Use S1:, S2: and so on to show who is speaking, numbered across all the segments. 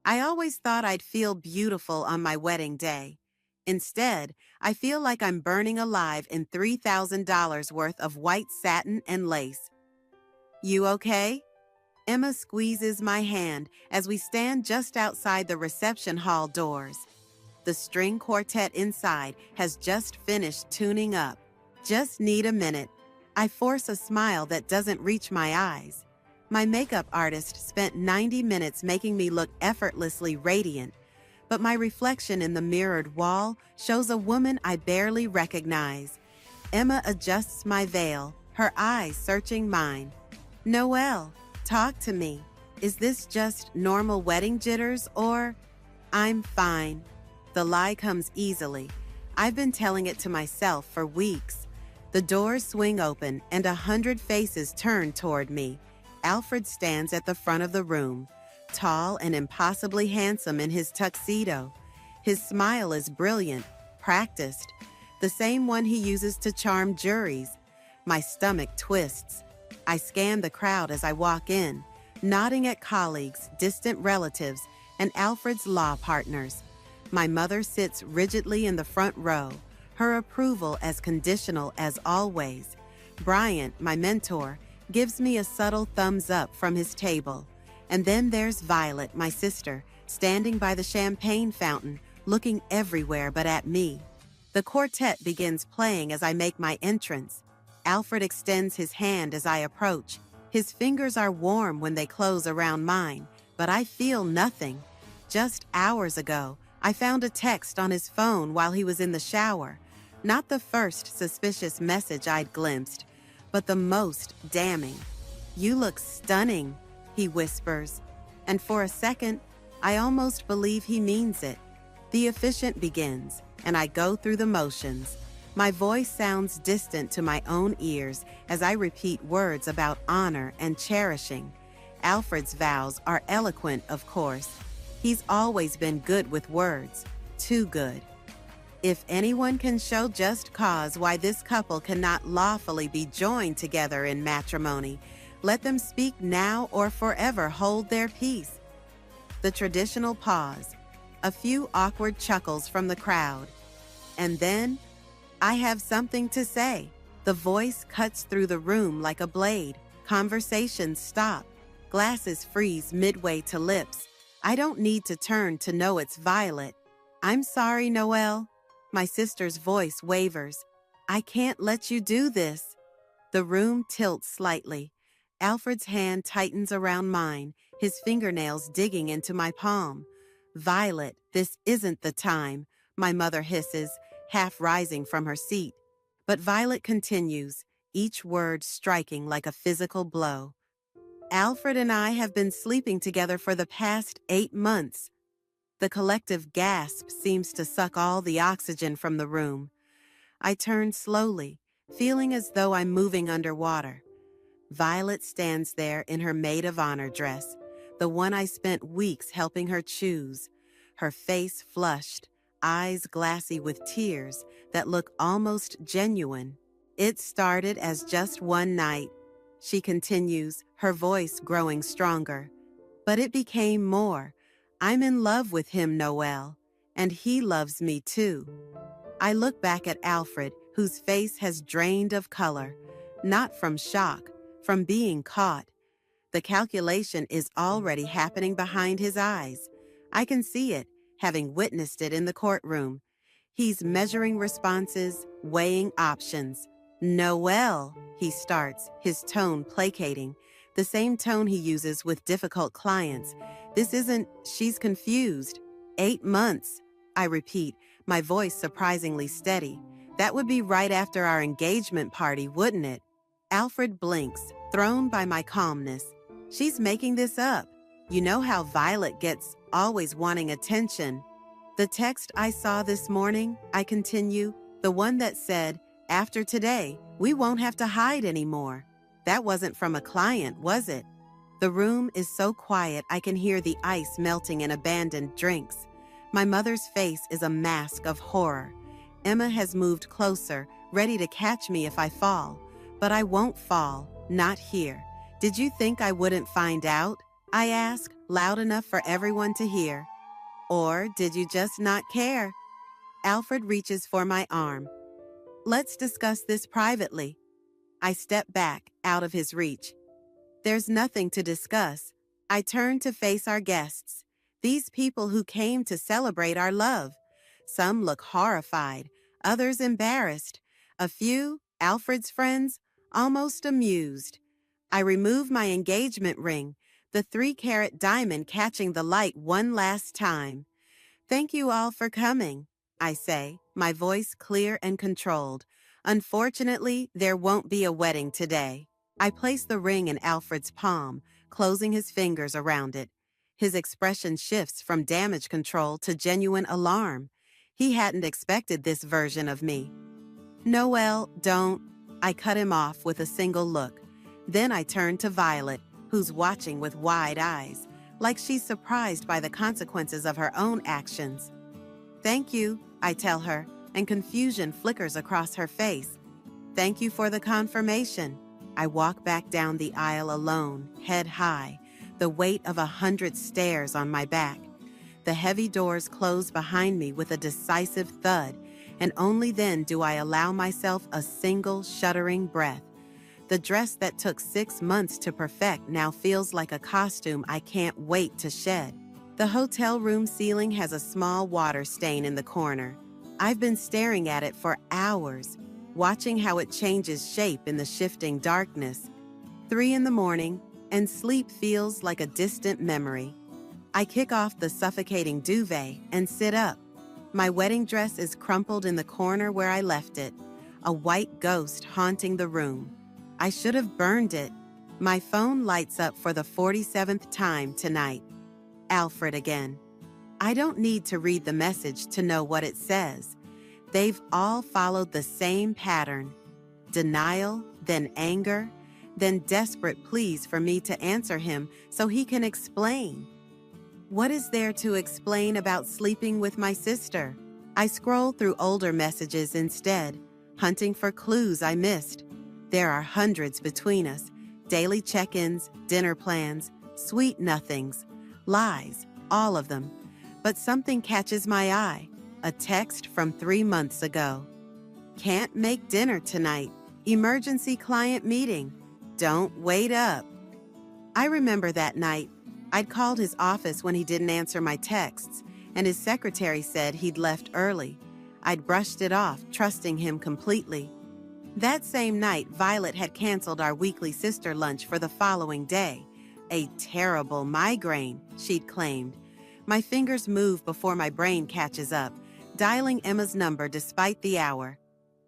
S1: I always thought I'd feel beautiful on my wedding day. Instead, I feel like I'm burning alive in $3,000 worth of white satin and lace. You okay? Emma squeezes my hand as we stand just outside the reception hall doors. The string quartet inside has just finished tuning up. Just need a minute. I force a smile that doesn't reach my eyes. My makeup artist spent 90 minutes making me look effortlessly radiant, but my reflection in the mirrored wall shows a woman I barely recognize. Emma adjusts my veil, her eyes searching mine. Noelle, talk to me. Is this just normal wedding jitters or... I'm fine. The lie comes easily. I've been telling it to myself for weeks. The doors swing open and 100 faces turn toward me. Alfred stands at the front of the room, tall and impossibly handsome in his tuxedo. His smile is brilliant, practiced, the same one he uses to charm juries. My stomach twists. I scan the crowd as I walk in, nodding at colleagues, distant relatives, and Alfred's law partners. My mother sits rigidly in the front row, her approval as conditional as always. Bryant, my mentor, gives me a subtle thumbs up from his table. And then there's Violet, my sister, standing by the champagne fountain, looking everywhere but at me. The quartet begins playing as I make my entrance. Alfred extends his hand as I approach. His fingers are warm when they close around mine, but I feel nothing. Just hours ago, I found a text on his phone while he was in the shower. Not the first suspicious message I'd glimpsed, but the most damning. "You look stunning," he whispers. And for a second, I almost believe he means it. The officiant begins, and I go through the motions. My voice sounds distant to my own ears as I repeat words about honor and cherishing. Alfred's vows are eloquent, of course. He's always been good with words, too good. If anyone can show just cause why this couple cannot lawfully be joined together in matrimony, let them speak now or forever hold their peace. The traditional pause, a few awkward chuckles from the crowd, and then, "I have something to say." The voice cuts through the room like a blade. Conversations stop. Glasses freeze midway to lips. I don't need to turn to know it's Violet. "I'm sorry, Noelle." My sister's voice wavers. "I can't let you do this." The room tilts slightly. Alfred's hand tightens around mine, his fingernails digging into my palm. "Violet, this isn't the time," my mother hisses, half rising from her seat. But Violet continues, each word striking like a physical blow. "Alfred and I have been sleeping together for the past 8 months. The collective gasp seems to suck all the oxygen from the room. I turn slowly, feeling as though I'm moving underwater. Violet stands there in her maid of honor dress, the one I spent weeks helping her choose, her face flushed, eyes glassy with tears that look almost genuine. "It started as just one night," she continues, her voice growing stronger. "But it became more. I'm in love with him, Noelle, and he loves me too." I look back at Alfred, whose face has drained of color, not from shock, from being caught. The calculation is already happening behind his eyes. I can see it, having witnessed it in the courtroom. He's measuring responses, weighing options. "Noelle," he starts, his tone placating, the same tone he uses with difficult clients. "This isn't, she's confused." 8 months, I repeat, my voice surprisingly steady. "That would be right after our engagement party, wouldn't it?" Alfred blinks, thrown by my calmness. "She's making this up. You know how Violet gets, always wanting attention." "The text I saw this morning," I continue, "the one that said, 'After today, we won't have to hide anymore.' That wasn't from a client, was it?" The room is so quiet I can hear the ice melting in abandoned drinks. My mother's face is a mask of horror. Emma has moved closer, ready to catch me if I fall. But I won't fall, not here. Did you think I wouldn't find out? I ask, loud enough for everyone to hear. Or did you just not care? Alfred reaches for my arm. Let's discuss this privately. I step back, out of his reach. There's nothing to discuss. I turn to face our guests, these people who came to celebrate our love. Some look horrified, others embarrassed. A few, Alfred's friends, almost amused. I remove my engagement ring, the 3-carat diamond catching the light one last time. Thank you all for coming, I say, my voice clear and controlled. Unfortunately, there won't be a wedding today. I place the ring in Alfred's palm, closing his fingers around it. His expression shifts from damage control to genuine alarm. He hadn't expected this version of me. Noel, don't. I cut him off with a single look. Then I turn to Violet, who's watching with wide eyes, like she's surprised by the consequences of her own actions. Thank you, I tell her, and confusion flickers across her face. Thank you for the confirmation. I walk back down the aisle alone, head high, the weight of 100 stares on my back. The heavy doors close behind me with a decisive thud, and only then do I allow myself a single shuddering breath. The dress that took 6 months to perfect now feels like a costume I can't wait to shed. The hotel room ceiling has a small water stain in the corner. I've been staring at it for hours, watching how it changes shape in the shifting darkness. 3 in the morning, and sleep feels like a distant memory. I kick off the suffocating duvet and sit up. My wedding dress is crumpled in the corner where I left it, a white ghost haunting the room. I should have burned it. My phone lights up for the 47th time tonight. Alfred again. I don't need to read the message to know what it says. They've all followed the same pattern. Denial, then anger, then desperate pleas for me to answer him so he can explain. What is there to explain about sleeping with my sister? I scroll through older messages instead, hunting for clues I missed. There are hundreds between us, daily check-ins, dinner plans, sweet nothings, lies, all of them. But something catches my eye, a text from 3 months ago. Can't make dinner tonight. Emergency client meeting. Don't wait up. I remember that night. I'd called his office when he didn't answer my texts, and his secretary said he'd left early. I'd brushed it off, trusting him completely. That same night, Violet had canceled our weekly sister lunch for the following day. A terrible migraine, she'd claimed. My fingers move before my brain catches up, dialing Emma's number despite the hour.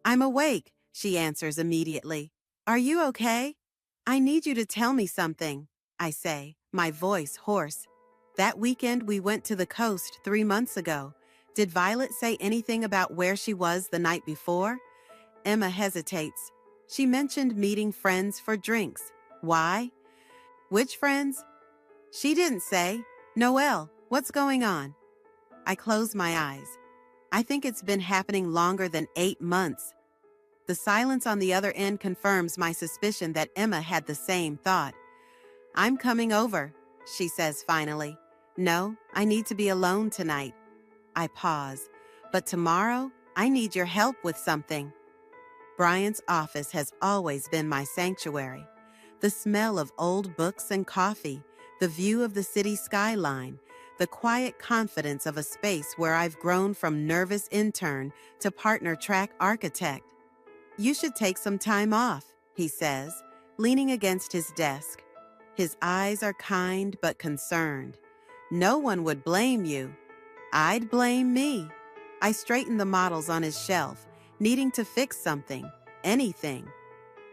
S1: I'm awake, she answers immediately. Are you okay? I need you to tell me something, I say, my voice hoarse. That weekend we went to the coast 3 months ago. Did Violet say anything about where she was the night before? Emma hesitates. She mentioned meeting friends for drinks. Why? Which friends? She didn't say. Noel, what's going on? I close my eyes. I think it's been happening longer than 8 months. The silence on the other end confirms my suspicion that Emma had the same thought. I'm coming over, she says finally. No, I need to be alone tonight. I pause. But tomorrow, I need your help with something. Brian's office has always been my sanctuary. The smell of old books and coffee, the view of the city skyline, the quiet confidence of a space where I've grown from nervous intern to partner track architect. You should take some time off, he says, leaning against his desk. His eyes are kind but concerned. No one would blame you. I'd blame me. I straighten the models on his shelf, needing to fix something, anything.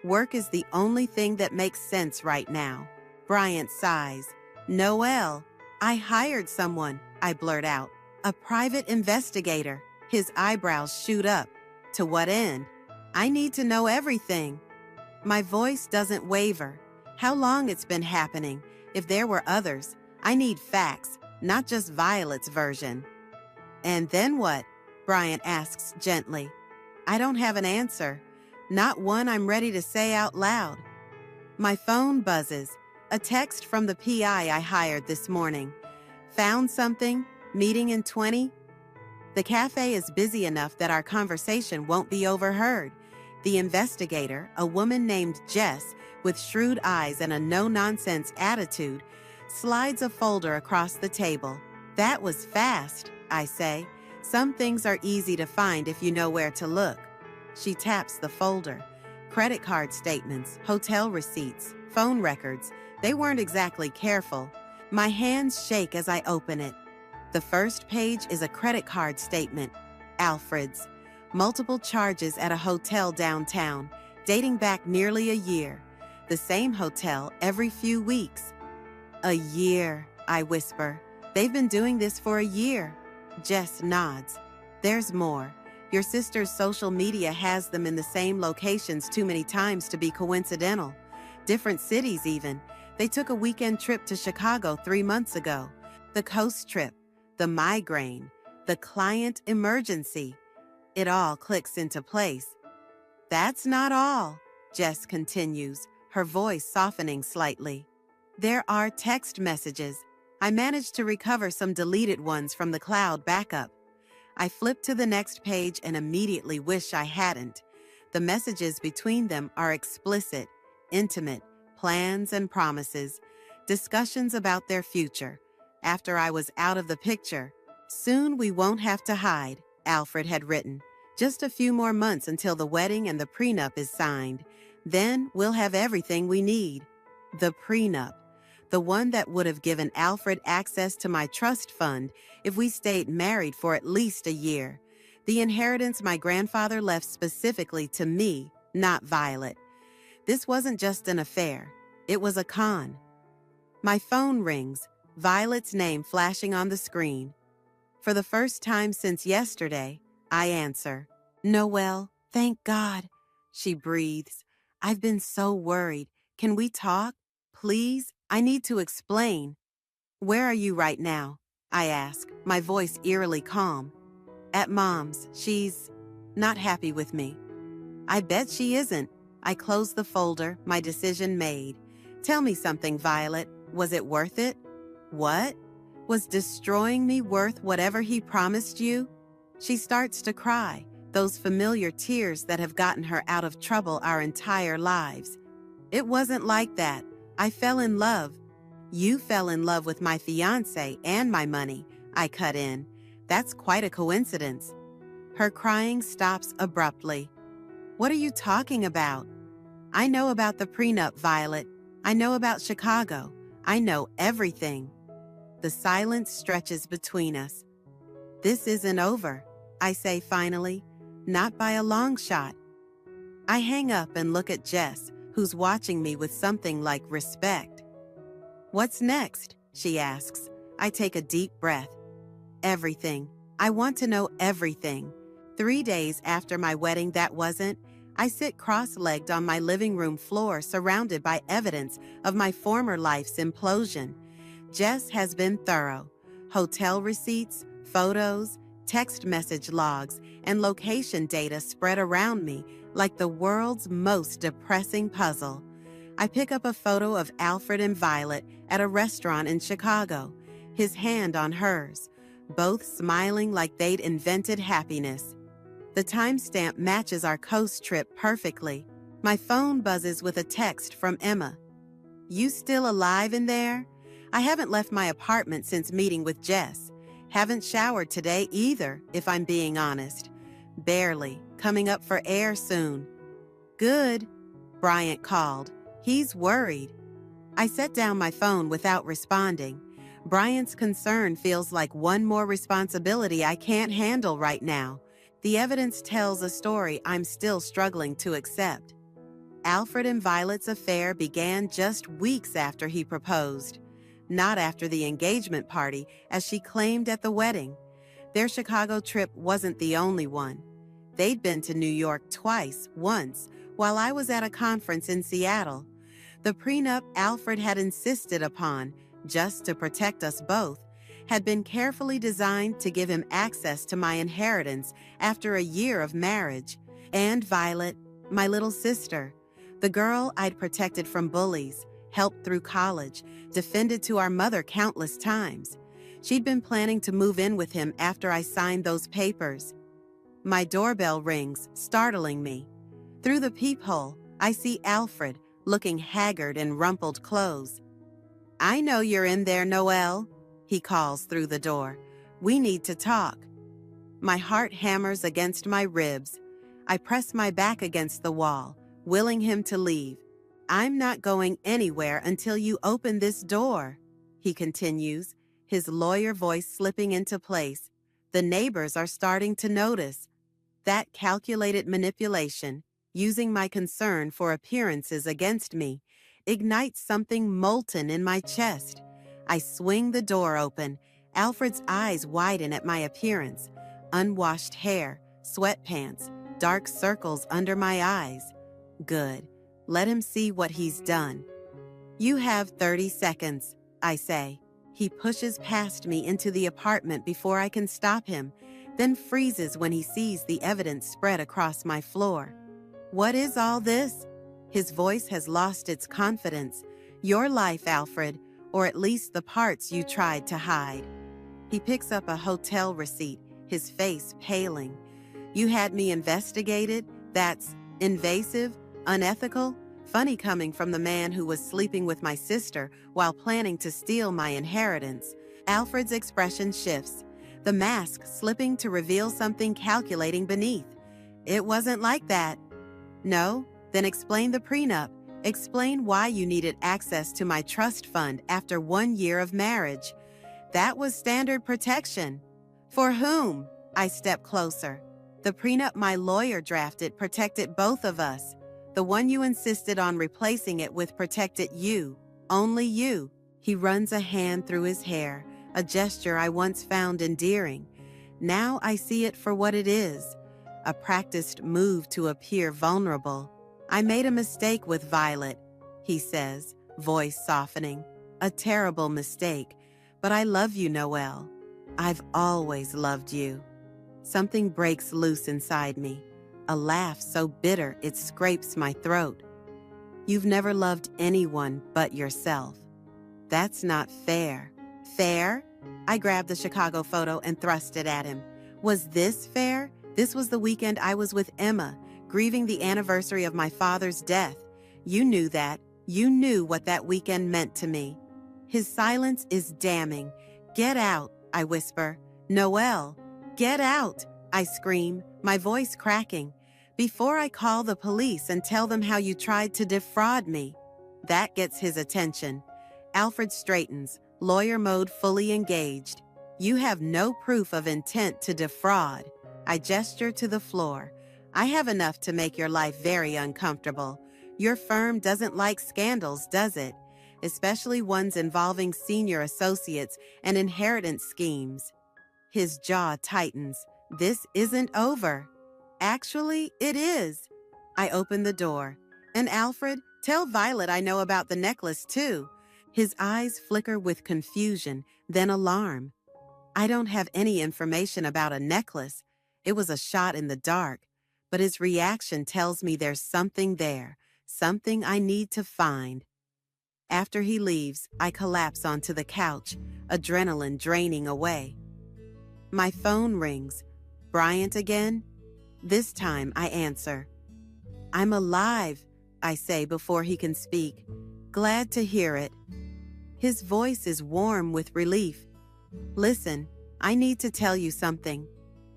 S1: Work is the only thing that makes sense right now. Bryant sighs. Noel, I hired someone, I blurt out. A private investigator. His eyebrows shoot up. To what end? I need to know everything. My voice doesn't waver. How long it's been happening? If there were others, I need facts, not just Violet's version. And then what? Bryant asks gently. I don't have an answer, not one I'm ready to say out loud. My phone buzzes. A text from the PI I hired this morning. Found something? Meeting in 20? The cafe is busy enough that our conversation won't be overheard. The investigator, a woman named Jess, with shrewd eyes and a no-nonsense attitude, slides a folder across the table. That was fast, I say. Some things are easy to find if you know where to look. She taps the folder. Credit card statements, hotel receipts, phone records. They weren't exactly careful. My hands shake as I open it. The first page is a credit card statement. Alfred's. Multiple charges at a hotel downtown, dating back nearly a year. The same hotel every few weeks. A year, I whisper. They've been doing this for a year. Jess nods. There's more. Your sister's social media has them in the same locations too many times to be coincidental. Different cities even. They took a weekend trip to Chicago 3 months ago. The coast trip, the migraine, the client emergency. It all clicks into place. That's not all, Jess continues, her voice softening slightly. There are text messages. I managed to recover some deleted ones from the cloud backup. I flip to the next page and immediately wish I hadn't. The messages between them are explicit, intimate, plans and promises, discussions about their future. After I was out of the picture, soon we won't have to hide, Alfred had written. Just a few more months until the wedding and the prenup is signed. Then we'll have everything we need. The prenup, the one that would have given Alfred access to my trust fund if we stayed married for at least a year. The inheritance my grandfather left specifically to me, not Violet. This wasn't just an affair. It was a con. My phone rings, Violet's name flashing on the screen. For the first time since yesterday, I answer. Noelle, thank God, she breathes. I've been so worried. Can we talk? Please, I need to explain. Where are you right now? I ask, my voice eerily calm. At Mom's, she's not happy with me. I bet she isn't. I close the folder, my decision made. Tell me something, Violet. Was it worth it? What? Was destroying me worth whatever he promised you? She starts to cry, those familiar tears that have gotten her out of trouble our entire lives. It wasn't like that. I fell in love. You fell in love with my fiancé and my money, I cut in. That's quite a coincidence. Her crying stops abruptly. What are you talking about? I know about the prenup, Violet. I know about Chicago. I know everything. The silence stretches between us. This isn't over, I say finally, not by a long shot. I hang up and look at Jess, who's watching me with something like respect. What's next? She asks. I take a deep breath. Everything. I want to know everything. 3 days after my wedding that wasn't, I sit cross-legged on my living room floor surrounded by evidence of my former life's implosion. Jess has been thorough. Hotel receipts, photos, text message logs, and location data spread around me like the world's most depressing puzzle. I pick up a photo of Alfred and Violet at a restaurant in Chicago, his hand on hers, both smiling like they'd invented happiness. The timestamp matches our coast trip perfectly. My phone buzzes with a text from Emma. You still alive in there? I haven't left my apartment since meeting with Jess. Haven't showered today either, if I'm being honest. Barely, coming up for air soon. Good, Bryant called. He's worried. I set down my phone without responding. Bryant's concern feels like one more responsibility I can't handle right now. The evidence tells a story I'm still struggling to accept. Alfred and Violet's affair began just weeks after he proposed, not after the engagement party, as she claimed at the wedding. Their Chicago trip wasn't the only one. They'd been to New York twice, once, while I was at a conference in Seattle. The prenup Alfred had insisted upon, just to protect us both, had been carefully designed to give him access to my inheritance after a year of marriage. And Violet, my little sister, the girl I'd protected from bullies, helped through college, defended to our mother countless times. She'd been planning to move in with him after I signed those papers. My doorbell rings, startling me. Through the peephole, I see Alfred, looking haggard in rumpled clothes. "I know you're in there, Noelle," he calls through the door. "We need to talk." My heart hammers against my ribs. I press my back against the wall, willing him to leave. "I'm not going anywhere until you open this door," he continues, his lawyer voice slipping into place. The neighbors are starting to notice. That calculated manipulation, using my concern for appearances against me, ignites something molten in my chest. I swing the door open. Alfred's eyes widen at my appearance. Unwashed hair, sweatpants, dark circles under my eyes. Good. Let him see what he's done. "You have 30 seconds, I say. He pushes past me into the apartment before I can stop him, then freezes when he sees the evidence spread across my floor. "What is all this?" His voice has lost its confidence. "Your life, Alfred, or at least the parts you tried to hide." He picks up a hotel receipt, his face paling. "You had me investigated? That's invasive, unethical, funny coming from the man who was sleeping with my sister while planning to steal my inheritance." Alfred's expression shifts, the mask slipping to reveal something calculating beneath. "It wasn't like that." "No? Then explain the prenup. Explain why you needed access to my trust fund after 1 year of marriage." "That was standard protection." "For whom?" I step closer. "The prenup my lawyer drafted protected both of us. The one you insisted on replacing it with protected you. Only you." He runs a hand through his hair, a gesture I once found endearing. Now I see it for what it is, a practiced move to appear vulnerable. "I made a mistake with Violet," he says, voice softening. "A terrible mistake, but I love you, Noelle. I've always loved you." Something breaks loose inside me, a laugh so bitter it scrapes my throat. "You've never loved anyone but yourself. That's not fair." "Fair?" I grabbed the Chicago photo and thrust it at him. "Was this fair? This was the weekend I was with Emma, grieving the anniversary of my father's death. You knew that. You knew what that weekend meant to me." His silence is damning. "Get out," I whisper. "Noelle, get out," I scream, my voice cracking. "Before I call the police and tell them how you tried to defraud me." That gets his attention. Alfred straightens, lawyer mode fully engaged. "You have no proof of intent to defraud." I gesture to the floor. "I have enough to make your life very uncomfortable. Your firm doesn't like scandals, does it? Especially ones involving senior associates and inheritance schemes." His jaw tightens. "This isn't over." "Actually, it is." I open the door. "And Alfred, tell Violet I know about the necklace too." His eyes flicker with confusion, then alarm. I don't have any information about a necklace. It was a shot in the dark. But his reaction tells me there's something there, something I need to find. After he leaves, I collapse onto the couch, adrenaline draining away. My phone rings. "Bryant again?" This time I answer. "I'm alive," I say before he can speak. "Glad to hear it." His voice is warm with relief. "Listen, I need to tell you something.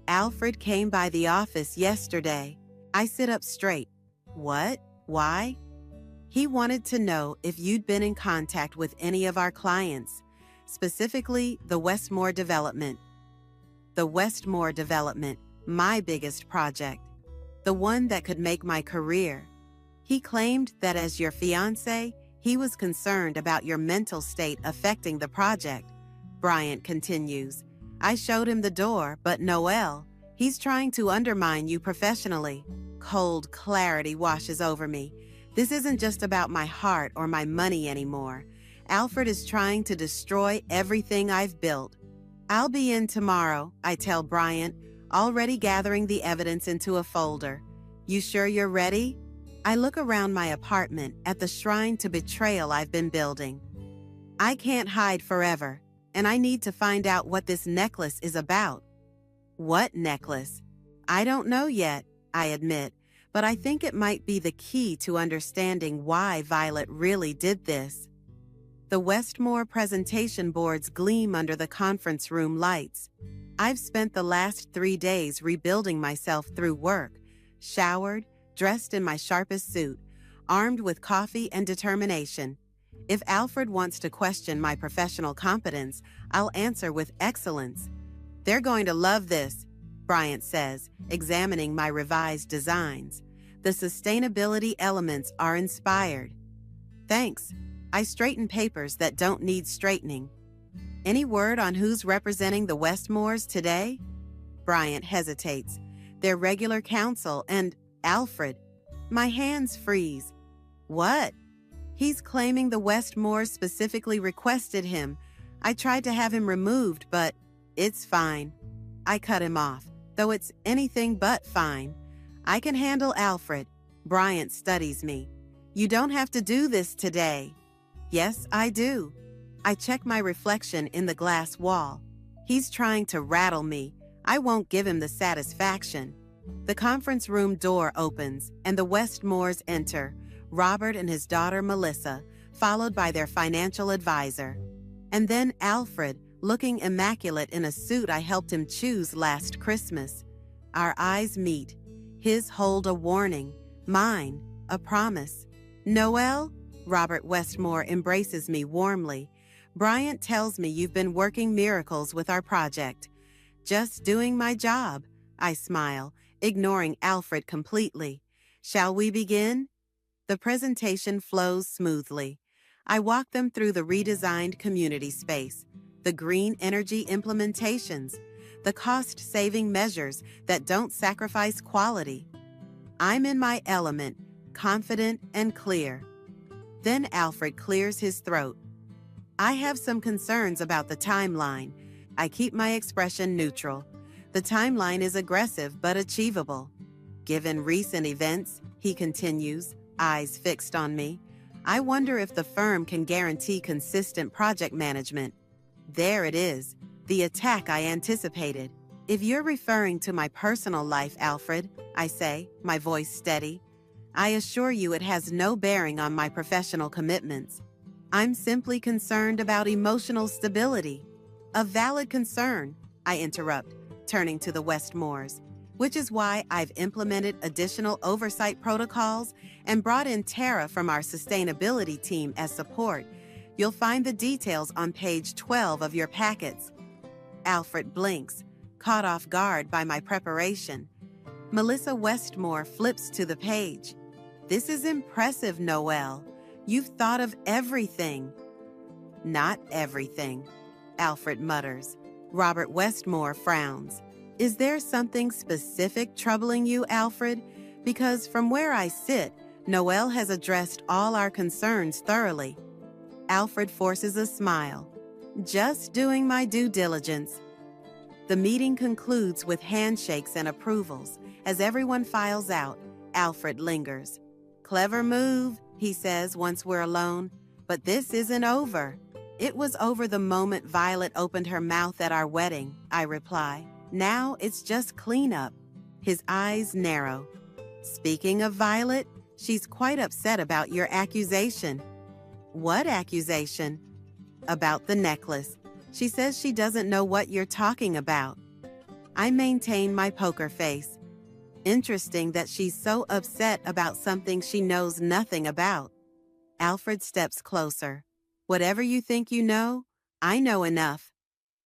S1: Alfred came by the office yesterday." I sit up straight. "What? Why?" "He wanted to know if you'd been in contact with any of our clients, specifically the Westmore development." The Westmore development, my biggest project, the one that could make my career. "He claimed that as your fiancé, he was concerned about your mental state affecting the project," Bryant continues. "I showed him the door, but Noelle, he's trying to undermine you professionally." Cold clarity washes over me. This isn't just about my heart or my money anymore. Alfred is trying to destroy everything I've built. "I'll be in tomorrow," I tell Bryant, already gathering the evidence into a folder. "You sure you're ready?" I look around my apartment at the shrine to betrayal I've been building. I can't hide forever, and I need to find out what this necklace is about. What necklace? I don't know yet, I admit, but I think it might be the key to understanding why Violet really did this. The Westmore presentation boards gleam under the conference room lights. I've spent the last 3 days rebuilding myself through work, showered, dressed in my sharpest suit, armed with coffee and determination. If Alfred wants to question my professional competence, I'll answer with excellence. They're going to love this, Bryant says, examining my revised designs. The sustainability elements are inspired. Thanks. I straighten papers that don't need straightening. Any word on who's representing the Westmores today? Bryant hesitates. Their regular counsel and Alfred. My hands freeze. What? He's claiming the Westmores specifically requested him. I tried to have him removed, but it's fine. I cut him off, though it's anything but fine. I can handle Alfred. Bryant studies me. You don't have to do this today. Yes, I do. I check my reflection in the glass wall. He's trying to rattle me. I won't give him the satisfaction. The conference room door opens, and the Westmores enter, Robert and his daughter Melissa, followed by their financial advisor. And then Alfred, looking immaculate in a suit I helped him choose last Christmas. Our eyes meet. His hold a warning, mine a promise. Noelle? Robert Westmore embraces me warmly. Bryant tells me you've been working miracles with our project. Just doing my job, I smile, ignoring Alfred completely. Shall we begin? The presentation flows smoothly. I walk them through the redesigned community space, the green energy implementations, the cost-saving measures that don't sacrifice quality. I'm in my element, confident and clear. Then Alfred clears his throat. I have some concerns about the timeline. I keep my expression neutral. The timeline is aggressive but achievable. Given recent events, he continues, eyes fixed on me, I wonder if the firm can guarantee consistent project management. There it is, the attack I anticipated. If you're referring to my personal life, Alfred, I say, my voice steady, I assure you it has no bearing on my professional commitments. I'm simply concerned about emotional stability. A valid concern, I interrupt, turning to the Westmores, which is why I've implemented additional oversight protocols and brought in Tara from our sustainability team as support. You'll find the details on page 12 of your packets. Alfred blinks, caught off guard by my preparation. Melissa Westmore flips to the page. This is impressive, Noelle. You've thought of everything. Not everything, Alfred mutters. Robert Westmore frowns. Is there something specific troubling you, Alfred? Because from where I sit, Noelle has addressed all our concerns thoroughly. Alfred forces a smile. Just doing my due diligence. The meeting concludes with handshakes and approvals. As everyone files out, Alfred lingers. Clever move, he says once we're alone. But this isn't over. It was over the moment Violet opened her mouth at our wedding, I reply. Now it's just cleanup. His eyes narrow. Speaking of Violet, she's quite upset about your accusation. What accusation? About the necklace. She says she doesn't know what you're talking about. I maintain my poker face. Interesting that she's so upset about something she knows nothing about. Alfred steps closer. Whatever you think you know, I know enough.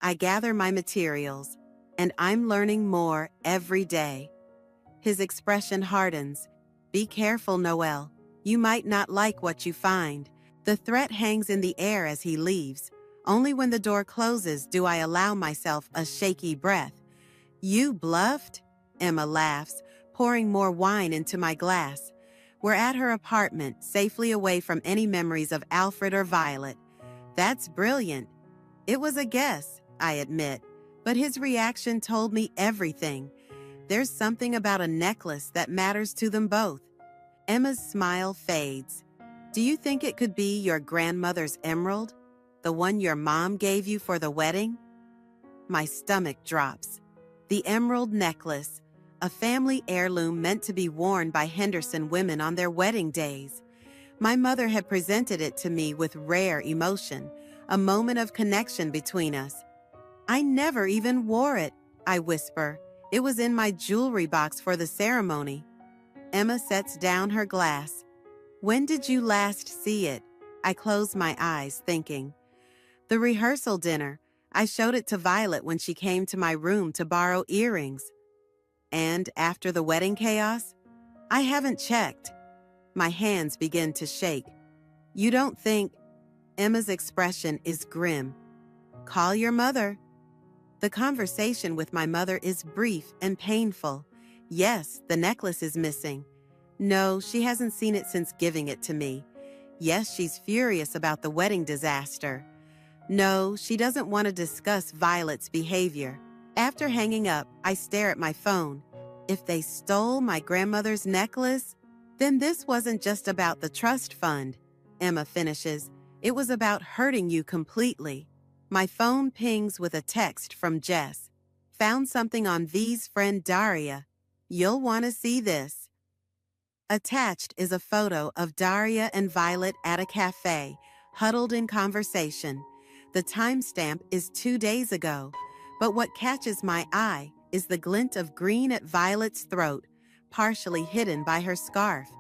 S1: I gather my materials, and I'm learning more every day. His expression hardens. Be careful, Noelle. You might not like what you find. The threat hangs in the air as he leaves. Only when the door closes do I allow myself a shaky breath. You bluffed? Emma laughs, pouring more wine into my glass. We're at her apartment, safely away from any memories of Alfred or Violet. That's brilliant. It was a guess, I admit, but his reaction told me everything. There's something about a necklace that matters to them both. Emma's smile fades. Do you think it could be your grandmother's emerald? The one your mom gave you for the wedding? My stomach drops. The emerald necklace, a family heirloom meant to be worn by Henderson women on their wedding days. My mother had presented it to me with rare emotion, a moment of connection between us. I never even wore it, I whisper. It was in my jewelry box for the ceremony. Emma sets down her glass. When did you last see it? I close my eyes, thinking. The rehearsal dinner. I showed it to Violet when she came to my room to borrow earrings. And after the wedding chaos? I haven't checked. My hands begin to shake. You don't think... Emma's expression is grim. Call your mother. The conversation with my mother is brief and painful. Yes, the necklace is missing. No, she hasn't seen it since giving it to me. Yes, she's furious about the wedding disaster. No, she doesn't want to discuss Violet's behavior. After hanging up, I stare at my phone. If they stole my grandmother's necklace, then this wasn't just about the trust fund. Emma finishes. It was about hurting you completely. My phone pings with a text from Jess. Found something on V's friend Daria. You'll want to see this. Attached is a photo of Daria and Violet at a cafe, huddled in conversation. The timestamp is 2 days ago, but what catches my eye is the glint of green at Violet's throat, partially hidden by her scarf.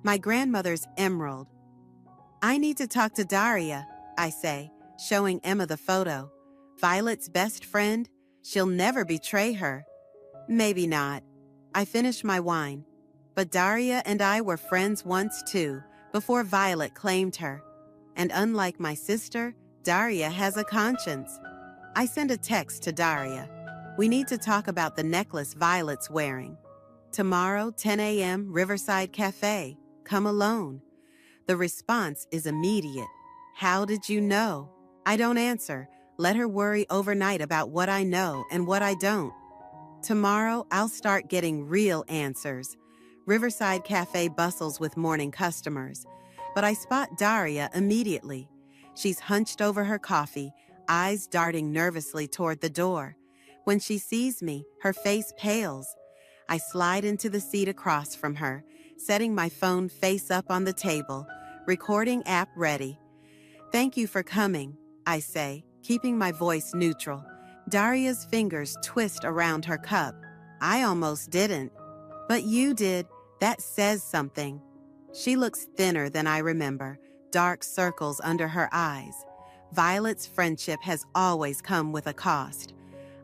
S1: My grandmother's emerald. I need to talk to Daria, I say, showing Emma the photo. Violet's best friend? She'll never betray her. Maybe not. I finish my wine. But Daria and I were friends once too, before Violet claimed her. And unlike my sister, Daria has a conscience. I send a text to Daria. We need to talk about the necklace Violet's wearing. Tomorrow, 10 a.m., Riverside Cafe. Come alone. The response is immediate. How did you know? I don't answer. Let her worry overnight about what I know and what I don't. Tomorrow, I'll start getting real answers. Riverside Cafe bustles with morning customers. But I spot Daria immediately. She's hunched over her coffee, eyes darting nervously toward the door. When she sees me, her face pales. I slide into the seat across from her, setting my phone face up on the table, recording app ready. Thank you for coming, I say, keeping my voice neutral. Daria's fingers twist around her cup. I almost didn't. But you did. That says something. She looks thinner than I remember, dark circles under her eyes. Violet's friendship has always come with a cost.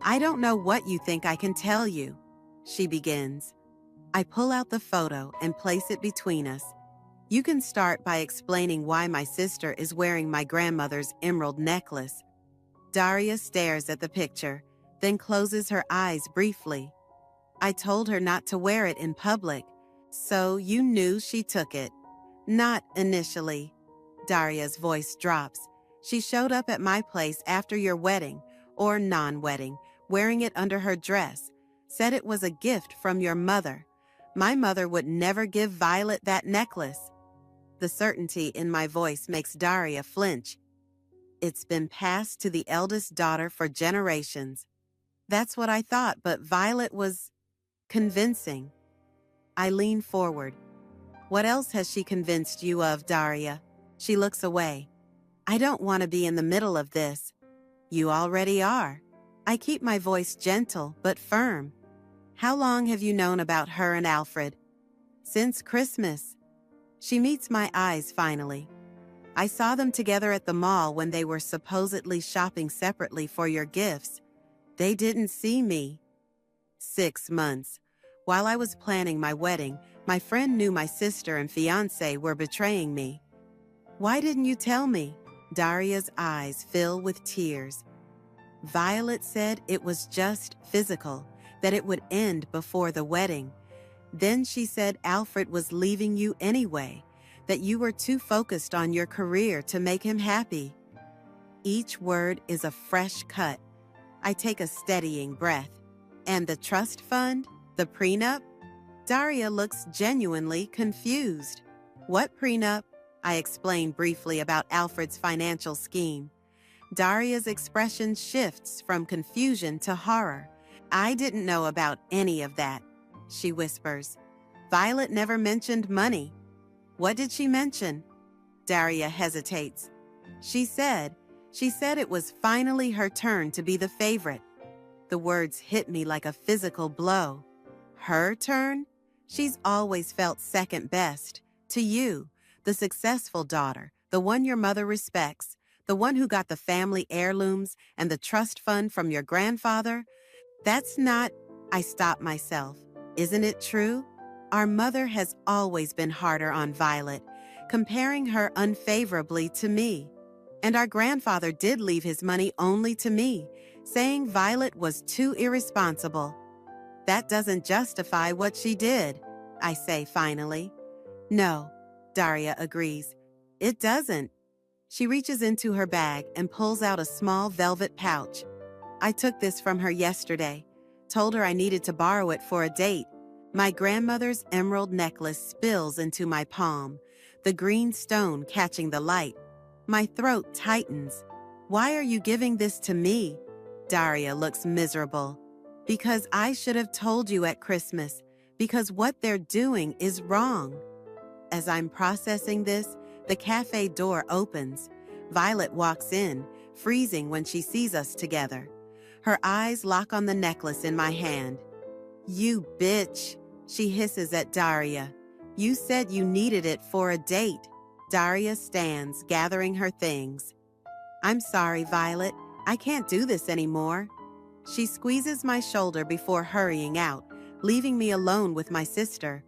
S1: I don't know what you think I can tell you, she begins. I pull out the photo and place it between us. You can start by explaining why my sister is wearing my grandmother's emerald necklace. Daria stares at the picture, then closes her eyes briefly. I told her not to wear it in public. So you knew she took it. Not initially. Daria's voice drops. She showed up at my place after your wedding, or non-wedding, wearing it under her dress. Said it was a gift from your mother. My mother would never give Violet that necklace. The certainty in my voice makes Daria flinch. It's been passed to the eldest daughter for generations. That's what I thought, but Violet was convincing. I lean forward. What else has she convinced you of, Daria? She looks away. I don't want to be in the middle of this. You already are. I keep my voice gentle but firm. How long have you known about her and Alfred? Since Christmas. She meets my eyes finally. I saw them together at the mall when they were supposedly shopping separately for your gifts. They didn't see me. 6 months. While I was planning my wedding, my friend knew my sister and fiancé were betraying me. Why didn't you tell me? Daria's eyes fill with tears. Violet said it was just physical, that it would end before the wedding. Then she said Alfred was leaving you anyway, that you were too focused on your career to make him happy. Each word is a fresh cut. I take a steadying breath. And the trust fund? The prenup? Daria looks genuinely confused. What prenup? I explain briefly about Alfred's financial scheme. Daria's expression shifts from confusion to horror. I didn't know about any of that, she whispers. Violet never mentioned money. What did she mention? Daria hesitates. She said it was finally her turn to be the favorite. The words hit me like a physical blow. Her turn? She's always felt second best. To you, the successful daughter, the one your mother respects, the one who got the family heirlooms and the trust fund from your grandfather. That's not... I stop myself. Isn't it true? Our mother has always been harder on Violet, comparing her unfavorably to me. And our grandfather did leave his money only to me, saying Violet was too irresponsible. That doesn't justify what she did, I say finally. No, Daria agrees. It doesn't. She reaches into her bag and pulls out a small velvet pouch. I took this from her yesterday. Told her I needed to borrow it for a date. My grandmother's emerald necklace spills into my palm, the green stone catching the light. My throat tightens. Why are you giving this to me? Daria looks miserable. Because I should have told you at Christmas, because what they're doing is wrong. As I'm processing this, the cafe door opens. Violet walks in, freezing when she sees us together. Her eyes lock on the necklace in my hand. You bitch, she hisses at Daria. You said you needed it for a date. Daria stands, gathering her things. I'm sorry, Violet. I can't do this anymore. She squeezes my shoulder before hurrying out, leaving me alone with my sister.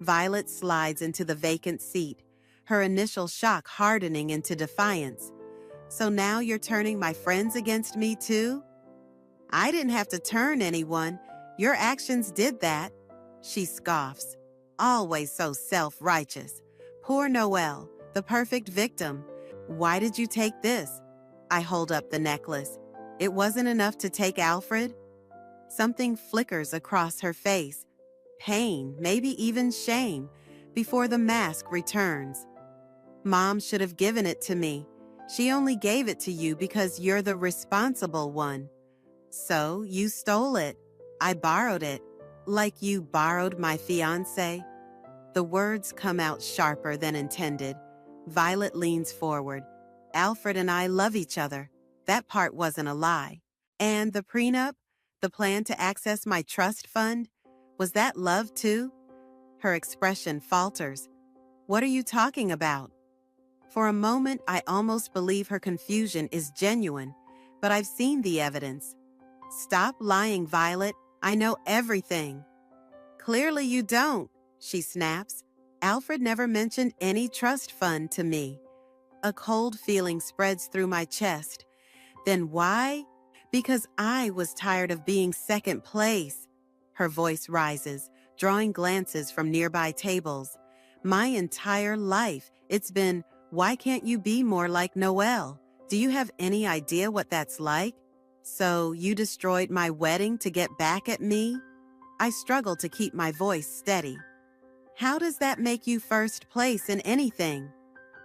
S1: Violet slides into the vacant seat, her initial shock hardening into defiance. So now you're turning my friends against me too? I didn't have to turn anyone. Your actions did that. She scoffs. Always so self-righteous. Poor Noelle, the perfect victim. Why did you take this? I hold up the necklace. It wasn't enough to take Alfred? Something flickers across her face. Pain, maybe even shame, before the mask returns. Mom should have given it to me. She only gave it to you because you're the responsible one. So you stole it. I borrowed it. Like you borrowed my fiancé. The words come out sharper than intended. Violet leans forward. Alfred and I love each other. That part wasn't a lie. And the prenup? The plan to access my trust fund? Was that love too? Her expression falters. What are you talking about? For a moment, I almost believe her confusion is genuine, but I've seen the evidence. Stop lying, Violet. I know everything. Clearly you don't, she snaps. Alfred never mentioned any trust fund to me. A cold feeling spreads through my chest. Then why? Because I was tired of being second place. Her voice rises, drawing glances from nearby tables. My entire life, it's been, why can't you be more like Noelle? Do you have any idea what that's like? So you destroyed my wedding to get back at me? I struggle to keep my voice steady. How does that make you first place in anything?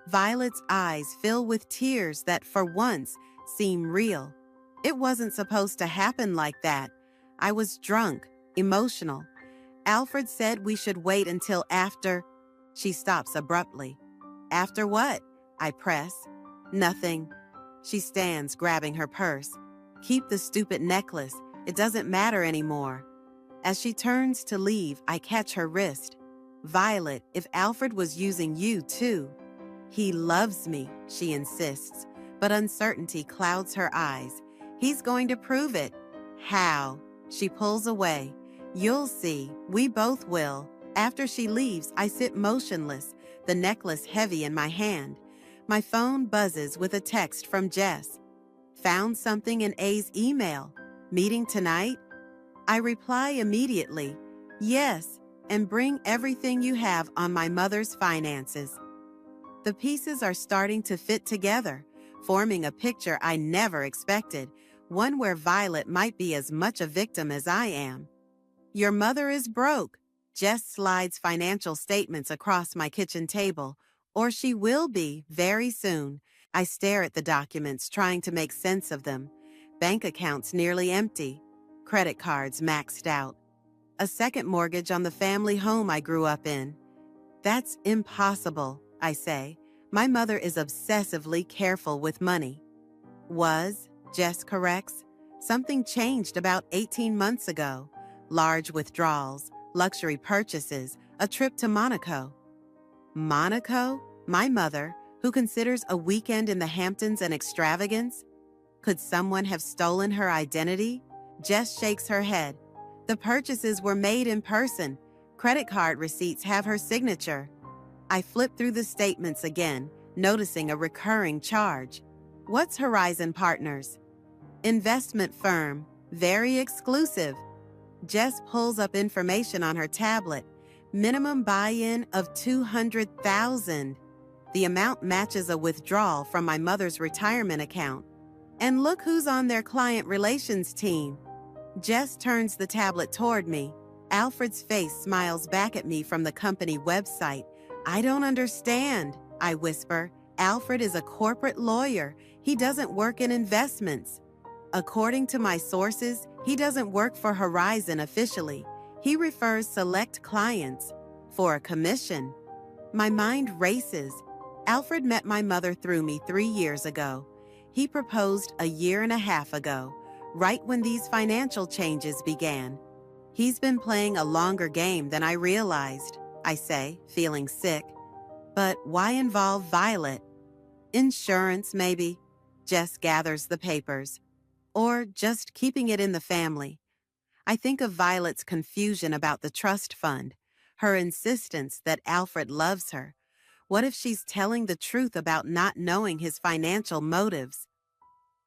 S1: Violet's eyes fill with tears that for once seem real. It wasn't supposed to happen like that. I was drunk, emotional. Alfred said we should wait until after. She stops abruptly. After what? I press. Nothing. She stands, grabbing her purse. Keep the stupid necklace. It doesn't matter anymore. As she turns to leave, I catch her wrist. Violet, if Alfred was using you too. He loves me, she insists, but uncertainty clouds her eyes. He's going to prove it. How? She pulls away. You'll see. We both will. After she leaves, I sit motionless, the necklace heavy in my hand. My phone buzzes with a text from Jess. Found something in A's email. Meeting tonight? I reply immediately. Yes, and bring everything you have on my mother's finances. The pieces are starting to fit together, forming a picture I never expected, one where Violet might be as much a victim as I am. Your mother is broke. Jess slides financial statements across my kitchen table, or she will be very soon. I stare at the documents, trying to make sense of them. Bank accounts nearly empty. Credit cards maxed out. A second mortgage on the family home I grew up in. That's impossible, I say. My mother is obsessively careful with money. Was, Jess corrects. Something changed about 18 months ago. Large withdrawals, luxury purchases, a trip to Monaco. Monaco? My mother, who considers a weekend in the Hamptons an extravagance? Could someone have stolen her identity? Jess shakes her head. The purchases were made in person. Credit card receipts have her signature. I flip through the statements again, noticing a recurring charge. What's Horizon Partners? Investment firm. Very exclusive. Jess pulls up information on her tablet. Minimum buy-in of $200,000. The amount matches a withdrawal from my mother's retirement account. And look who's on their client relations team. Jess turns the tablet toward me. Alfred's face smiles back at me from the company website. I don't understand, I whisper. Alfred is a corporate lawyer. He doesn't work in investments. According to my sources, he doesn't work for Horizon officially. He refers select clients for a commission. My mind races. Alfred met my mother through me 3 years ago. He proposed a year and a half ago, right when these financial changes began. He's been playing a longer game than I realized, I say, feeling sick. But why involve Violet? Insurance, maybe. Jess gathers the papers. Or just keeping it in the family. I think of Violet's confusion about the trust fund, her insistence that Alfred loves her. What if she's telling the truth about not knowing his financial motives?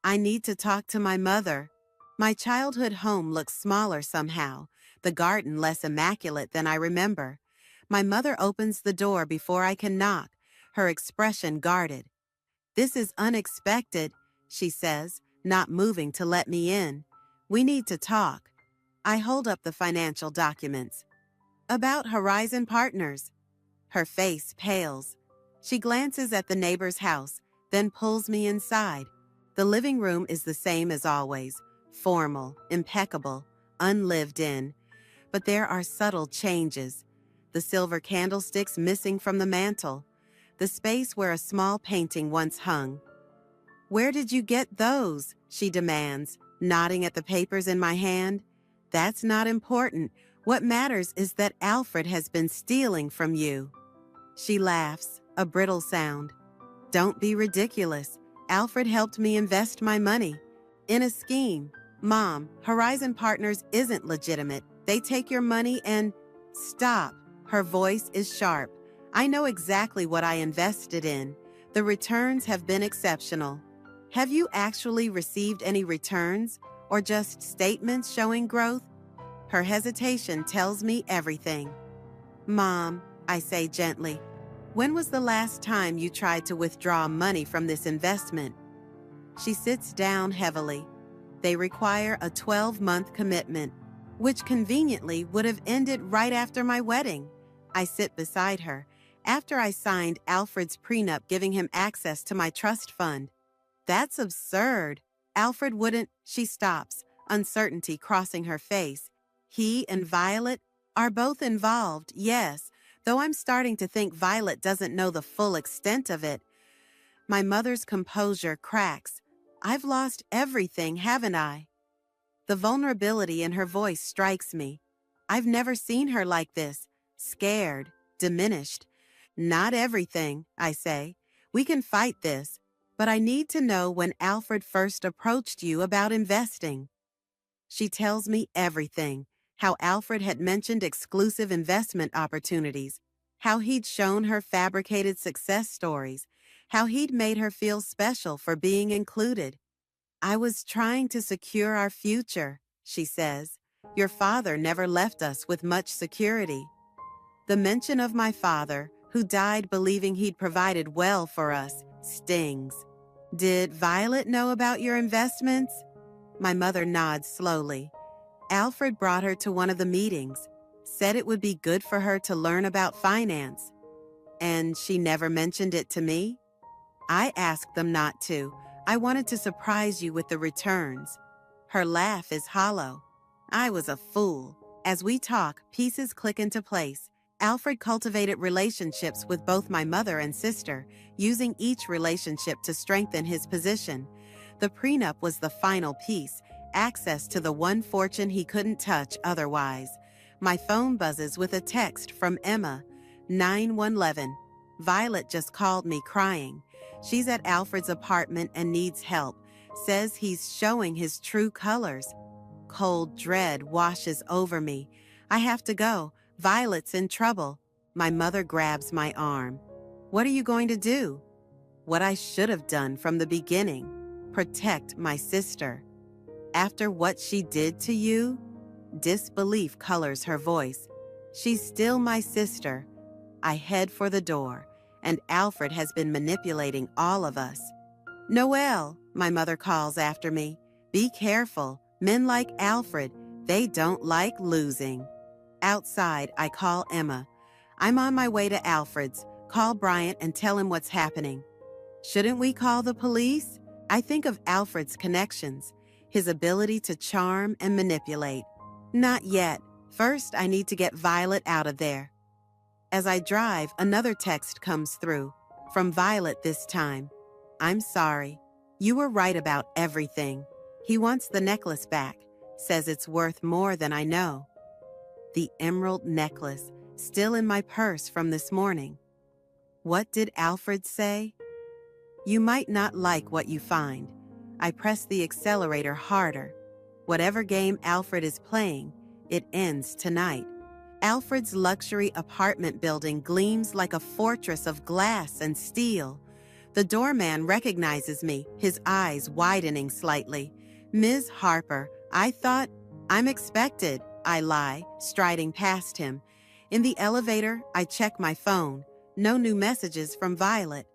S1: I need to talk to my mother. My childhood home looks smaller somehow, the garden less immaculate than I remember. My mother opens the door before I can knock, her expression guarded. This is unexpected, she says, not moving to let me in. We need to talk. I hold up the financial documents. About Horizon Partners. Her face pales. She glances at the neighbor's house, then pulls me inside. The living room is the same as always, formal, impeccable, unlived in. But there are subtle changes. The silver candlesticks missing from the mantel. The space where a small painting once hung. Where did you get those? She demands, nodding at the papers in my hand. That's not important. What matters is that Alfred has been stealing from you. She laughs, a brittle sound. Don't be ridiculous. Alfred helped me invest my money. In a scheme. Mom, Horizon Partners isn't legitimate. They take your money and... Stop. Her voice is sharp. I know exactly what I invested in. The returns have been exceptional. Have you actually received any returns, or just statements showing growth? Her hesitation tells me everything. Mom, I say gently, when was the last time you tried to withdraw money from this investment? She sits down heavily. They require a 12-month commitment, which conveniently would have ended right after my wedding. I sit beside her, after I signed Alfred's prenup giving him access to my trust fund. That's absurd. Alfred wouldn't... She stops, uncertainty crossing her face. He and Violet are both involved, yes, though I'm starting to think Violet doesn't know the full extent of it. My mother's composure cracks. I've lost everything, haven't I? The vulnerability in her voice strikes me. I've never seen her like this, scared, diminished. Not everything, I say. We can fight this, but I need to know when Alfred first approached you about investing. She tells me everything, how Alfred had mentioned exclusive investment opportunities, how he'd shown her fabricated success stories, how he'd made her feel special for being included. I was trying to secure our future, she says. Your father never left us with much security. The mention of my father, who died believing he'd provided well for us, stings. Did Violet know about your investments? My mother nods slowly. Alfred brought her to one of the meetings. Said it would be good for her to learn about finance. And she never mentioned it to me? I asked them not to. I wanted to surprise you with the returns. Her laugh is hollow. I was a fool. As we talk, pieces click into place. Alfred cultivated relationships with both my mother and sister, using each relationship to strengthen his position. The prenup was the final piece, access to the one fortune he couldn't touch otherwise. My phone buzzes with a text from Emma, 911. Violet just called me crying. She's at Alfred's apartment and needs help. Says he's showing his true colors. Cold dread washes over me. I have to go. Violet's in trouble. My mother grabs my arm. What are you going to do? What I should have done from the beginning. Protect my sister. After what she did to you? Disbelief colors her voice. She's still my sister. I head for the door, and Alfred has been manipulating all of us. Noelle, my mother calls after me. Be careful. Men like Alfred, they don't like losing. Outside, I call Emma. I'm on my way to Alfred's. Call Bryant and tell him what's happening. Shouldn't we call the police? I think of Alfred's connections, his ability to charm and manipulate. Not yet. First, I need to get Violet out of there. As I drive, another text comes through. From Violet this time. I'm sorry. You were right about everything. He wants the necklace back. Says it's worth more than I know. The emerald necklace, still in my purse from this morning. What did Alfred say? You might not like what you find. I press the accelerator harder. Whatever game Alfred is playing, it ends tonight. Alfred's luxury apartment building gleams like a fortress of glass and steel. The doorman recognizes me, his eyes widening slightly. Ms. Harper, I thought, I'm expected, I lie, striding past him. In the elevator, I check my phone. No new messages from Violet.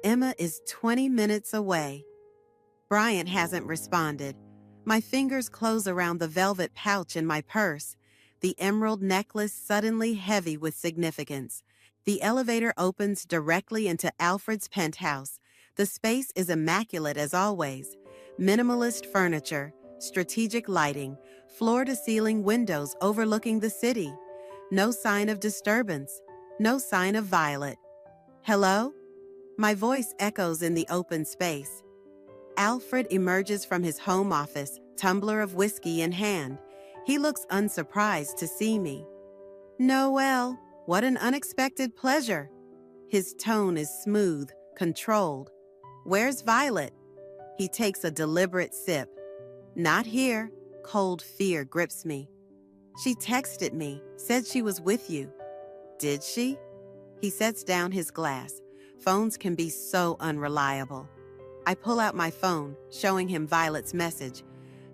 S1: Emma is 20 minutes away. Bryant hasn't responded. My fingers close around the velvet pouch in my purse, the emerald necklace suddenly heavy with significance. The elevator opens directly into Alfred's penthouse. The space is immaculate as always. Minimalist furniture, strategic lighting, floor-to-ceiling windows overlooking the city. No sign of disturbance. No sign of Violet. Hello? My voice echoes in the open space. Alfred emerges from his home office, tumbler of whiskey in hand. He looks unsurprised to see me. Noelle, what an unexpected pleasure. His tone is smooth, controlled. Where's Violet? He takes a deliberate sip. Not here. Cold fear grips me. She texted me, said she was with you. Did she? He sets down his glass. Phones can be so unreliable. I pull out my phone, showing him Violet's message.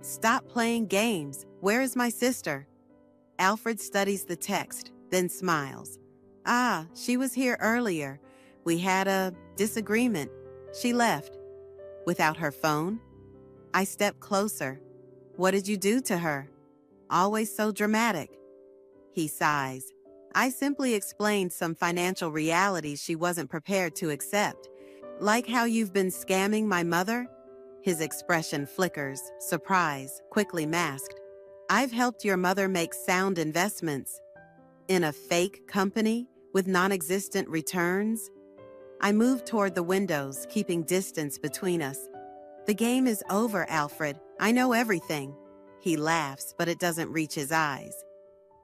S1: Stop playing games. Where is my sister? Alfred studies the text, then smiles. Ah, she was here earlier. We had a disagreement. She left. Without her phone? I step closer. What did you do to her? Always so dramatic. He sighs. I simply explained some financial realities she wasn't prepared to accept. Like how you've been scamming my mother? His expression flickers, surprise, quickly masked. I've helped your mother make sound investments. In a fake company with non-existent returns? I move toward the windows, keeping distance between us. The game is over, Alfred. I know everything. He laughs, but it doesn't reach his eyes.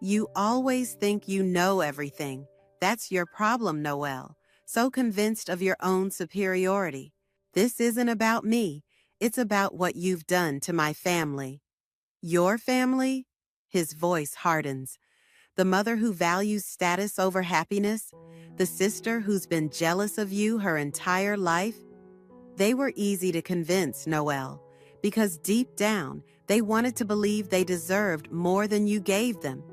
S1: You always think you know everything. That's your problem, Noelle. So convinced of your own superiority. This isn't about me. It's about what you've done to my family. Your family? His voice hardens. The mother who values status over happiness? The sister who's been jealous of you her entire life? They were easy to convince, Noelle, because deep down, they wanted to believe they deserved more than you gave them.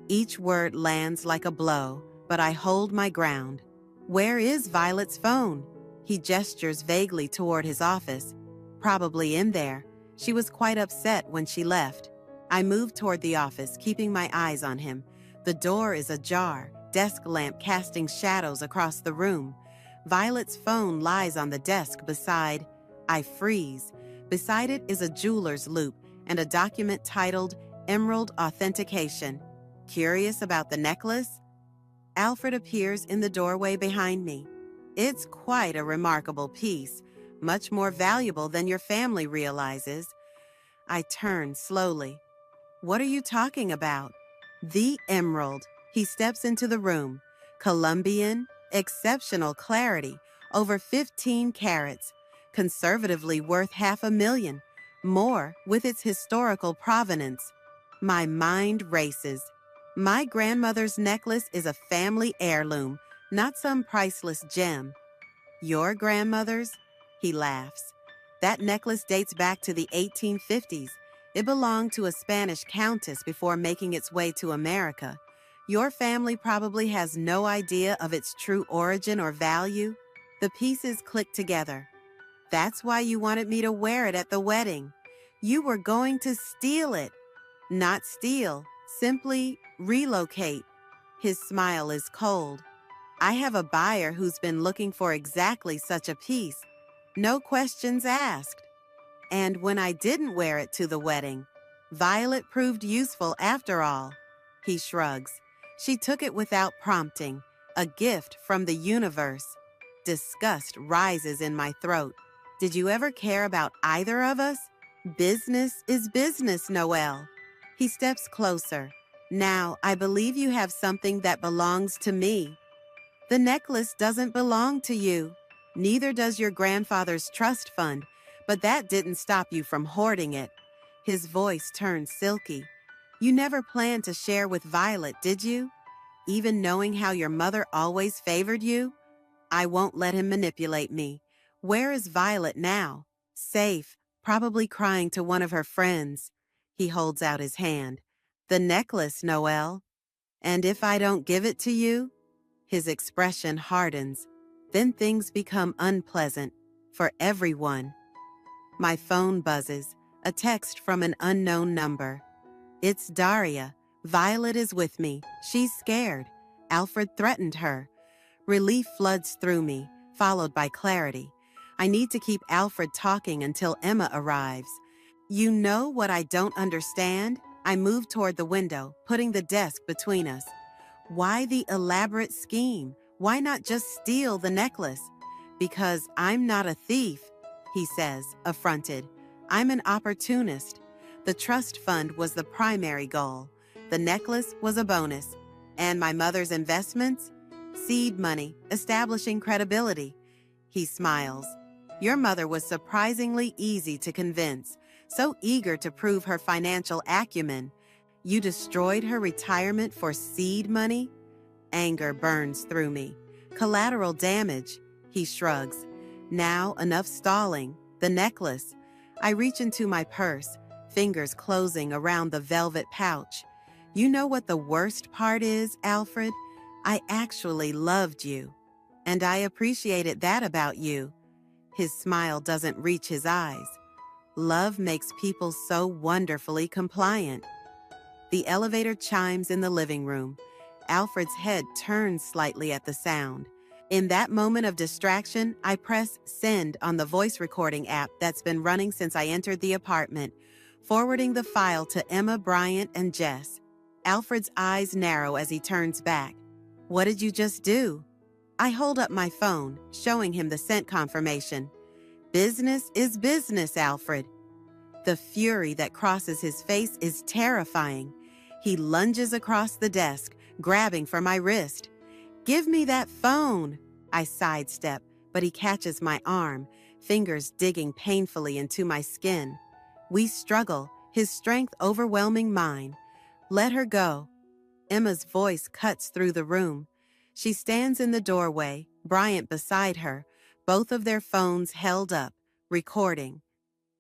S1: Each word lands like a blow, but I hold my ground. Where is Violet's phone? He gestures vaguely toward his office. Probably in there. She was quite upset when she left. I moved toward the office, keeping my eyes on him. The door is ajar, desk lamp casting shadows across the room. Violet's phone lies on the desk beside. I freeze. Beside it is a jeweler's loop and a document titled Emerald Authentication. Curious about the necklace? Alfred appears in the doorway behind me. It's quite a remarkable piece, much more valuable than your family realizes. I turn slowly. What are you talking about? The emerald. He steps into the room. Colombian, exceptional clarity, over 15 carats, conservatively worth $500,000, more with its historical provenance. My mind races. My grandmother's necklace is a family heirloom, not some priceless gem. Your grandmother's? He laughs. That necklace dates back to the 1850s. It belonged to a Spanish countess before making its way to America. Your family probably has no idea of its true origin or value. The pieces click together. That's why you wanted me to wear it at the wedding. You were going to steal it. Not steal, simply relocate. His smile is cold. I have a buyer who's been looking for exactly such a piece. No questions asked. And when I didn't wear it to the wedding, Violet proved useful after all. He shrugs. She took it without prompting, a gift from the universe. Disgust rises in my throat. Did you ever care about either of us? Business is business, Noel. He steps closer. Now, I believe you have something that belongs to me. The necklace doesn't belong to you. Neither does your grandfather's trust fund, but that didn't stop you from hoarding it. His voice turned silky. You never planned to share with Violet, did you? Even knowing how your mother always favored you? I won't let him manipulate me. Where is Violet now? Safe, probably crying to one of her friends. He holds out his hand. The necklace, Noel. And if I don't give it to you? His expression hardens. Then things become unpleasant for everyone. My phone buzzes, a text from an unknown number. It's Daria. Violet is with me. She's scared. Alfred threatened her. Relief floods through me, followed by clarity. I need to keep Alfred talking until Emma arrives. You know what I don't understand? I move toward the window, putting the desk between us. Why the elaborate scheme? Why not just steal the necklace? Because I'm not a thief, he says, affronted. I'm an opportunist. The trust fund was the primary goal. The necklace was a bonus. And my mother's investments? Seed money, establishing credibility. He smiles. Your mother was surprisingly easy to convince, so eager to prove her financial acumen. You destroyed her retirement for seed money? Anger burns through me. Collateral damage, he shrugs. Now enough stalling. The necklace. I reach into my purse, fingers closing around the velvet pouch. You know what the worst part is, Alfred? I actually loved you. And I appreciated that about you. His smile doesn't reach his eyes. Love makes people so wonderfully compliant. The elevator chimes in the living room. Alfred's head turns slightly at the sound. In that moment of distraction, I press send on the voice recording app that's been running since I entered the apartment, forwarding the file to Emma, Bryant, and Jess. Alfred's eyes narrow as he turns back. What did you just do? I hold up my phone, showing him the sent confirmation. Business is business, Alfred. The fury that crosses his face is terrifying. He lunges across the desk, grabbing for my wrist. Give me that phone! I sidestep, but he catches my arm, fingers digging painfully into my skin. We struggle, his strength overwhelming mine. Let her go. Emma's voice cuts through the room. She stands in the doorway, Bryant beside her, both of their phones held up, recording.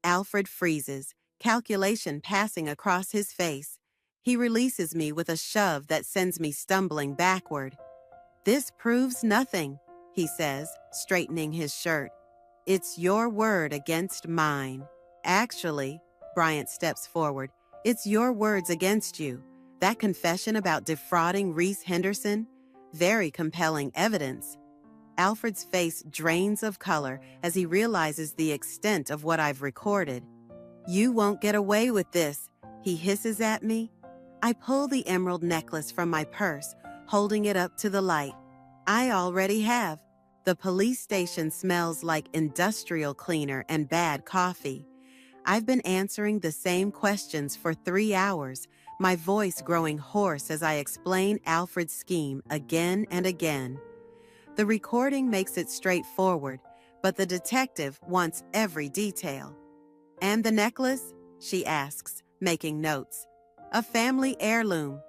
S1: Alfred freezes, calculation passing across his face. He releases me with a shove that sends me stumbling backward. This proves nothing, he says, straightening his shirt. It's your word against mine. Actually, Bryant steps forward, it's your words against you. That confession about defrauding Reese Henderson? Very compelling evidence. Alfred's face drains of color as he realizes the extent of what I've recorded. "You won't get away with this," he hisses at me. I pull the emerald necklace from my purse, holding it up to the light. "I already have." The police station smells like industrial cleaner and bad coffee. I've been answering the same questions for 3 hours, my voice growing hoarse as I explain Alfred's scheme again and again. The recording makes it straightforward, but the detective wants every detail. "And the necklace?" she asks, making notes. "A family heirloom."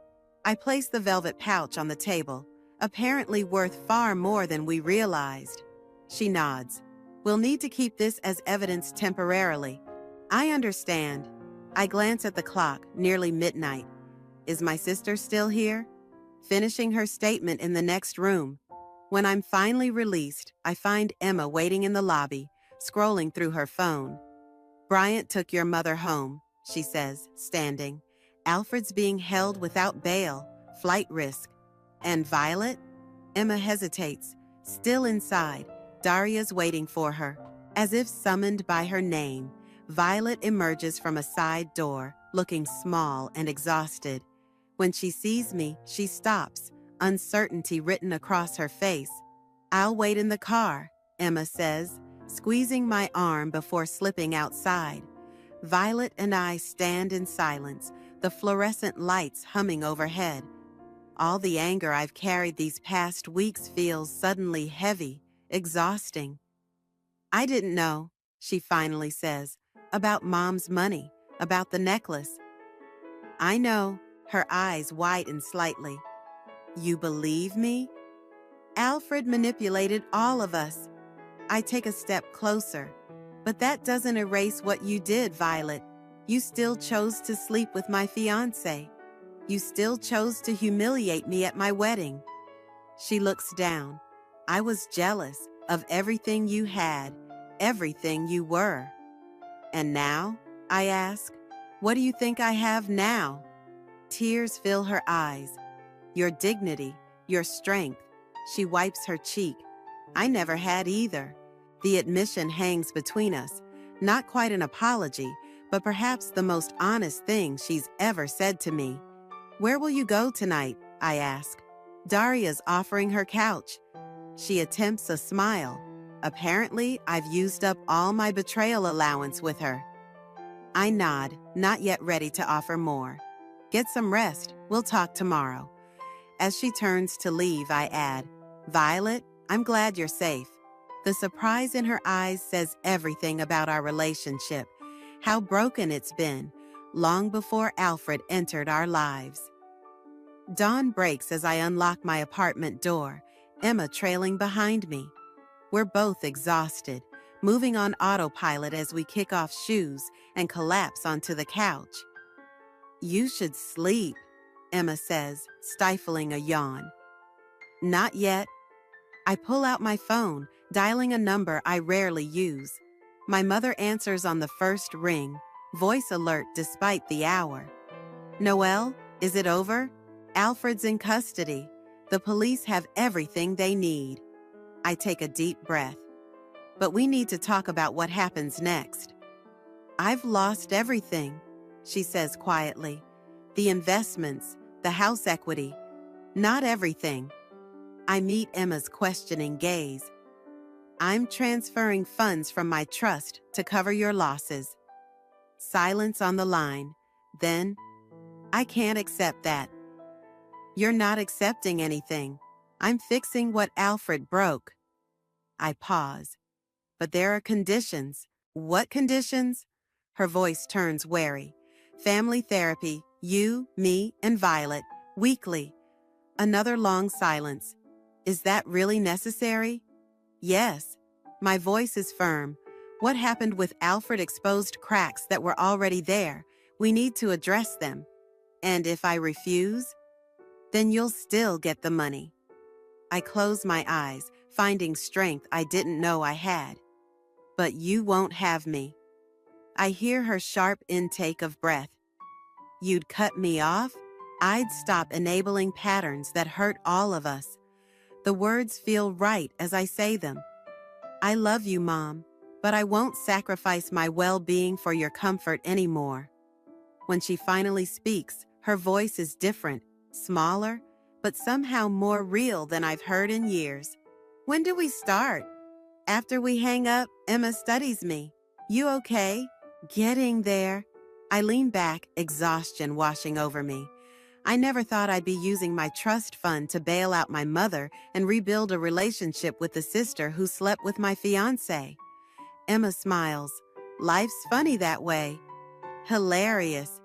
S1: I place the velvet pouch on the table, apparently worth far more than we realized. She nods. "We'll need to keep this as evidence temporarily." I understand. I glance at the clock, nearly midnight. Is my sister still here? Finishing her statement in the next room. When I'm finally released, I find Emma waiting in the lobby, scrolling through her phone. "Bryant took your mother home," she says, standing. "Alfred's being held without bail, flight risk. And Violet?" Emma hesitates. Still inside, Daria's waiting for her. As if summoned by her name, Violet emerges from a side door, looking small and exhausted. When she sees me, she stops, uncertainty written across her face. "I'll wait in the car," Emma says, squeezing my arm before slipping outside. Violet and I stand in silence, the fluorescent lights humming overhead. All the anger I've carried these past weeks feels suddenly heavy, exhausting. "I didn't know," she finally says, "about Mom's money, about the necklace." "I know," her eyes widen slightly. "You believe me?" "Alfred manipulated all of us." I take a step closer. "But that doesn't erase what you did, Violet. You still chose to sleep with my fiancé. You still chose to humiliate me at my wedding." She looks down. "I was jealous of everything you had, everything you were." "And now?" I ask. "What do you think I have now?" Tears fill her eyes. "Your dignity, your strength." She wipes her cheek. "I never had either." The admission hangs between us. Not quite an apology, but perhaps the most honest thing she's ever said to me. "Where will you go tonight?" I ask. "Daria's offering her couch." She attempts a smile. Apparently, I've used up all my betrayal allowance with her. I nod, not yet ready to offer more. "Get some rest. We'll talk tomorrow." As she turns to leave, I add, "Violet, I'm glad you're safe." The surprise in her eyes says everything about our relationship, how broken it's been, long before Alfred entered our lives. Dawn breaks as I unlock my apartment door, Emma trailing behind me. We're both exhausted, moving on autopilot as we kick off shoes and collapse onto the couch. "You should sleep," Emma says, stifling a yawn. "Not yet." I pull out my phone, dialing a number I rarely use. My mother answers on the first ring, voice alert despite the hour. "Noelle, is it over? Alfred's in custody. The police have everything they need." I take a deep breath. "But we need to talk about what happens next." "I've lost everything," she says quietly. "The investments, the house equity. Not everything." I meet Emma's questioning gaze. "I'm transferring funds from my trust to cover your losses." Silence on the line. Then, "I can't accept that." "You're not accepting anything. I'm fixing what Alfred broke." I pause. "But there are conditions." "What conditions?" Her voice turns wary. "Family therapy, you, me, and Violet, weekly." Another long silence. "Is that really necessary?" "Yes." My voice is firm. "What happened with Alfred exposed cracks that were already there. We need to address them. And if I refuse, then you'll still get the money." I close my eyes, finding strength I didn't know I had. "But you won't have me." I hear her sharp intake of breath. "You'd cut me off?" I'd stop enabling patterns that hurt all of us. The words feel right as I say them. I love you, Mom, but I won't sacrifice my well-being for your comfort anymore. When she finally speaks, her voice is different, smaller, but somehow more real than I've heard in years. When do we start? After we hang up, Emma studies me. You okay? Getting there. I lean back, exhaustion washing over me. I never thought I'd be using my trust fund to bail out my mother and rebuild a relationship with the sister who slept with my fiancé. Emma smiles. Life's funny that way. Hilarious.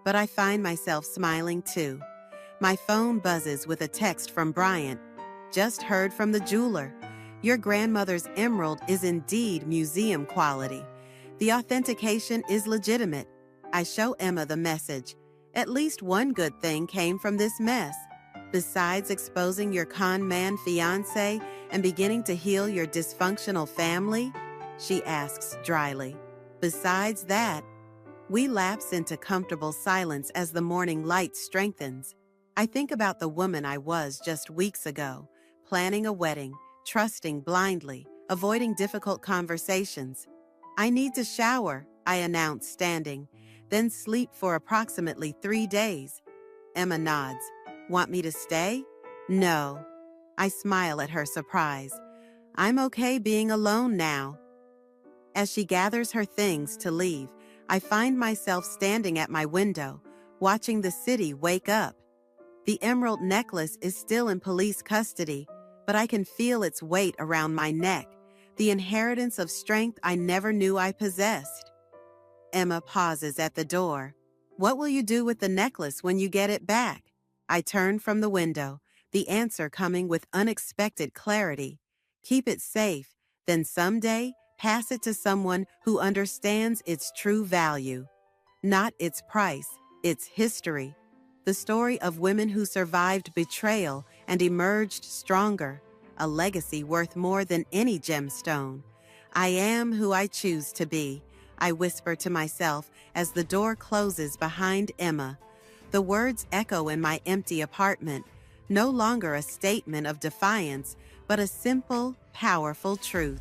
S1: But I find myself smiling too. My phone buzzes with a text from Bryant. Just heard from the jeweler. Your grandmother's emerald is indeed museum quality. The authentication is legitimate. I show Emma the message. At least one good thing came from this mess. Besides exposing your con man fiancé and beginning to heal your dysfunctional family, she asks dryly. Besides that, we lapse into comfortable silence as the morning light strengthens. I think about the woman I was just weeks ago, planning a wedding, trusting blindly, avoiding difficult conversations. I need to shower, I announce standing, then sleep for approximately 3 days. Emma nods. Want me to stay? No. I smile at her surprise. I'm okay being alone now. As she gathers her things to leave, I find myself standing at my window, watching the city wake up. The emerald necklace is still in police custody, but I can feel its weight around my neck, the inheritance of strength I never knew I possessed. Emma pauses at the door. What will you do with the necklace when you get it back? I turn from the window, the answer coming with unexpected clarity. Keep it safe, then someday pass it to someone who understands its true value. Not its price, its history. The story of women who survived betrayal and emerged stronger, a legacy worth more than any gemstone. I am who I choose to be, I whisper to myself as the door closes behind Emma. The words echo in my empty apartment, no longer a statement of defiance, but a simple, powerful truth.